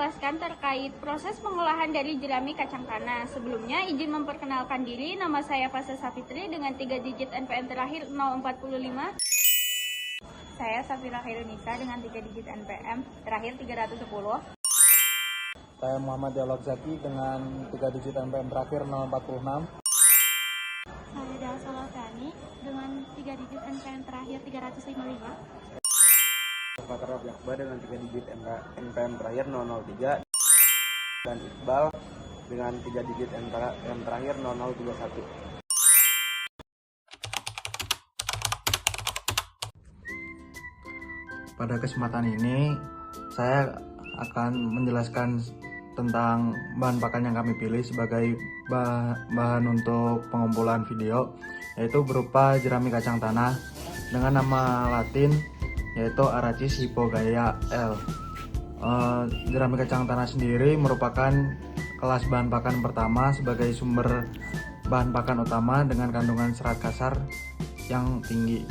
menjelaskan terkait proses pengolahan dari jerami kacang tanah. Sebelumnya, izin memperkenalkan diri, nama saya Fasa Safitri dengan 3 digit NPM terakhir 045. Saya Safira Khairunisa dengan 3 digit NPM terakhir 310. Saya Muhammad Dialog Zaki dengan 3 digit NPM terakhir 046. Saya Dalsa Lasani dengan 3 digit NPM terakhir 355. Fatar Yakba dengan 3 digit NPM terakhir 003. Dan Iqbal dengan 3 digit NPM terakhir 0031. Pada kesempatan ini, saya akan menjelaskan tentang bahan pakan yang kami pilih sebagai bahan untuk pengumpulan video, yaitu berupa jerami kacang tanah dengan nama latin yaitu Arachis hypogaya L. Jerami kacang tanah sendiri merupakan kelas bahan pakan pertama sebagai sumber bahan pakan utama dengan kandungan serat kasar yang tinggi.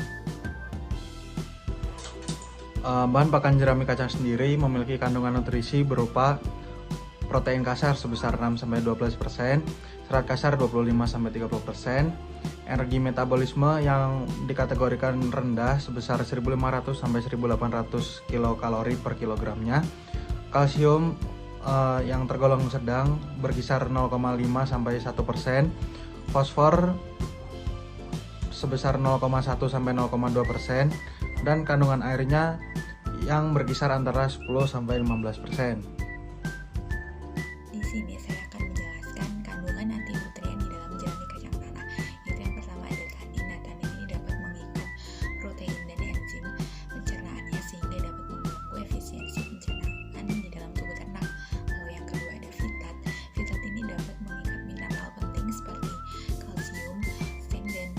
Bahan pakan jerami kacang sendiri memiliki kandungan nutrisi berupa protein kasar sebesar 6-12%, serat kasar 25-30%, energi metabolisme yang dikategorikan rendah sebesar 1.500-1.800 kilokalori per kilogramnya, kalsium yang tergolong sedang berkisar 0,5-1%, fosfor sebesar 0,1-0,2%, dan kandungan airnya yang berkisar antara 10-15%. Di sini saya akan menjelaskan kandungan anti nutrien di dalam jerami kacang tanah. Yaitu yang pertama ada tanin. Nah, tanin ini dapat mengikat protein dan enzim pencernaannya sehingga dapat mengganggu efisiensi pencernaan di dalam tubuh ternak. Lalu yang kedua ada fitat. Fitat ini dapat mengikat mineral penting seperti kalsium, zinc, dan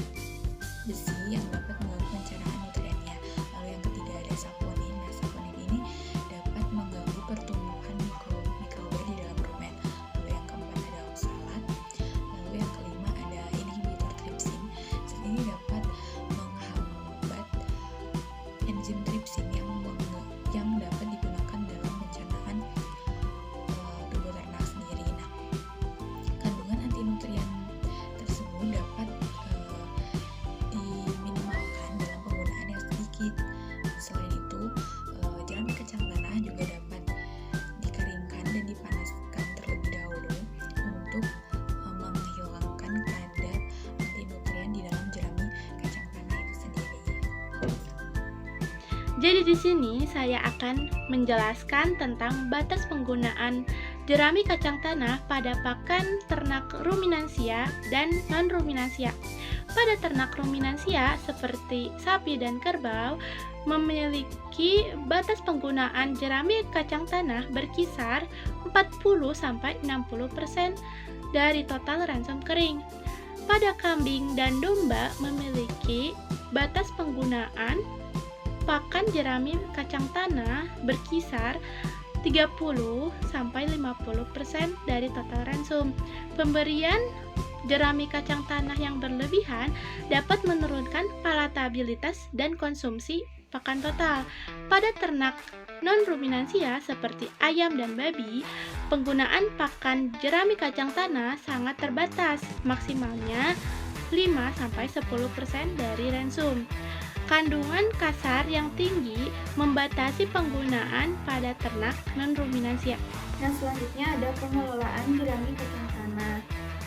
besi yang dapat mengganggu pencernaan nutriennya. Lalu yang ketiga ada saponin. Nah, saponin ini dapat mengganggu pertumbuhan mikroba di dalam rumen. Lalu yang keempat ada oksalat. Lalu yang kelima ada inhibitor tripsin. Zat ini dapat menghambat enzim tripsin yang dapat digunakan dalam pencernaan tubuh ternak sendiri. Nah, kandungan anti nutrien tersebut dapat diminimalkan dalam penggunaan yang sedikit. Selain itu, jerami kacang tanah juga dapat dikeringkan dan dipanaskan terlebih dahulu untuk menghilangkan kadar anti nutrien di dalam jerami kacang tanah itu sendiri. Jadi di sini saya akan menjelaskan tentang batas penggunaan jerami kacang tanah pada pakan ternak ruminansia dan non-ruminansia. Pada ternak ruminansia seperti sapi dan kerbau memiliki batas penggunaan jerami kacang tanah berkisar 40-60% dari total ransum kering. Pada kambing dan domba memiliki batas penggunaan pakan jerami kacang tanah berkisar 30-50% dari total ransum. Pemberian jerami kacang tanah yang berlebihan dapat menurunkan palatabilitas dan konsumsi pakan total. Pada ternak non-ruminansia seperti ayam dan babi, penggunaan pakan jerami kacang tanah sangat terbatas, maksimalnya 5-10% dari ransum. Kandungan kasar yang tinggi membatasi penggunaan pada ternak non-ruminansia. Nah, selanjutnya ada pengelolaan jerami kacang tanah.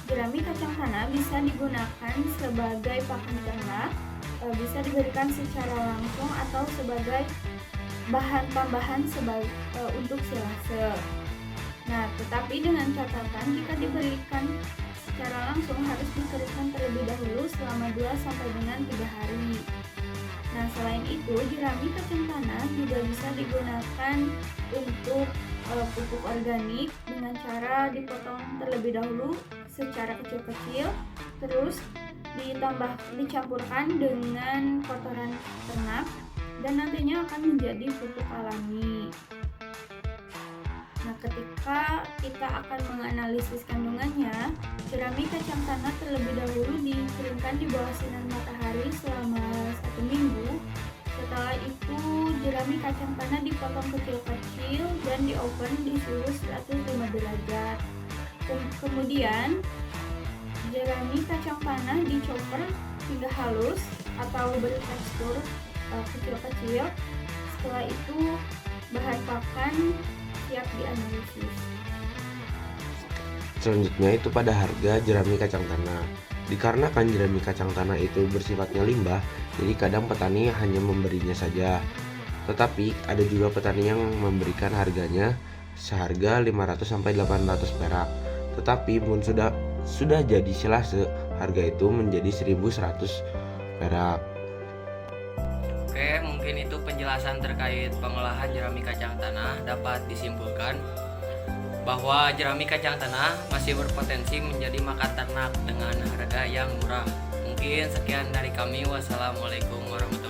Jerami kacang tanah bisa digunakan sebagai pakan ternak, bisa diberikan secara langsung atau sebagai bahan tambahan untuk silase. Nah, tetapi dengan catatan jika diberikan secara langsung harus dikeringkan terlebih dahulu selama 2-3 hari. Nah, selain itu, jerami kacang tanah juga bisa digunakan untuk pupuk organik dengan cara dipotong terlebih dahulu secara kecil-kecil, terus dicampurkan dengan kotoran ternak dan nantinya akan menjadi pupuk alami. Nah, ketika kita akan menganalisis kandungannya, jerami kacang tanah terlebih dahulu dikeringkan di bawah sinar matahari selama 1 minggu Setelah itu jerami kacang tanah dipotong kecil-kecil dan di oven di suhu 105 derajat. Kemudian jerami kacang tanah dicoper hingga halus atau bertekstur kecil-kecil. Setelah itu bahan pakan siap dianalisis. Selanjutnya itu pada harga jerami kacang tanah. Dikarenakan jerami kacang tanah itu bersifatnya limbah, jadi kadang petani hanya memberinya saja. Tetapi ada juga petani yang memberikan harganya seharga 500 sampai 800 perak. Tetapi pun sudah jadi silase, harga itu menjadi 1100 perak. Oke, mungkin itu penjelasan terkait pengolahan jerami kacang tanah. Dapat disimpulkan bahwa jerami kacang tanah masih berpotensi menjadi makan ternak dengan harga yang murah. Mungkin sekian dari kami. Wassalamualaikum warahmatullahi wabarakatuh.